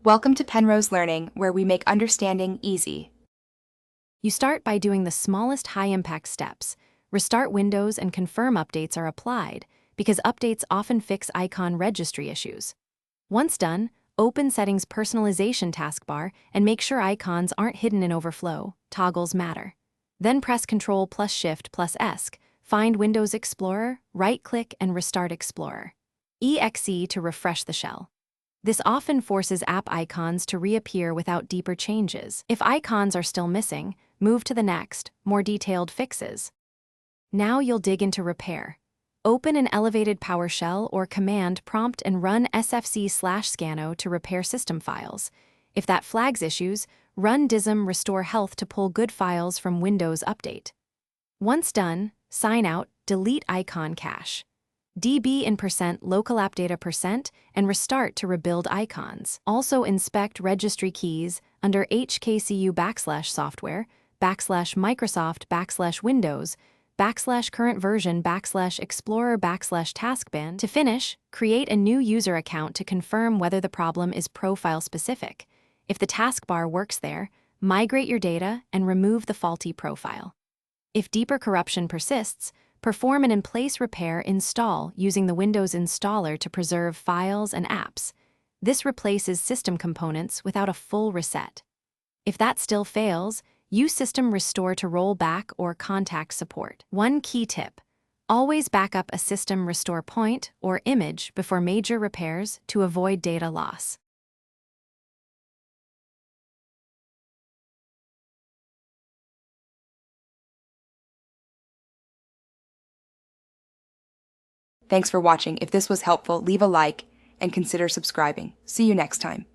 Welcome to Penrose Learning, where we make understanding easy. You start by doing the smallest high-impact steps. Restart Windows and confirm updates are applied, because updates often fix icon registry issues. Once done, open Settings Personalization taskbar and make sure icons aren't hidden in overflow. Toggles matter. Then press Ctrl+Shift+S, find Windows Explorer, right-click and restart Explorer. EXE to refresh the shell. This often forces app icons to reappear without deeper changes. If icons are still missing, move to the next, more detailed fixes. Now you'll dig into repair. Open an elevated PowerShell or command prompt and run sfc/scano to repair system files. If that flags issues, run dism restore health to pull good files from Windows Update. Once done, sign out, delete icon cache. db in %local app data % and restart to rebuild icons. Also inspect registry keys under hkcu/software, /Microsoft, /Windows, /current version, /Explorer, /Taskbar. To finish, create a new user account to confirm whether the problem is profile specific. If the taskbar works there, migrate your data and remove the faulty profile. If deeper corruption persists, perform an in-place repair install using the Windows installer to preserve files and apps. This replaces system components without a full reset. If that still fails, use System Restore to roll back or contact support. One key tip: always back up a System Restore point or image before major repairs to avoid data loss. Thanks for watching. If this was helpful, leave a like and consider subscribing. See you next time.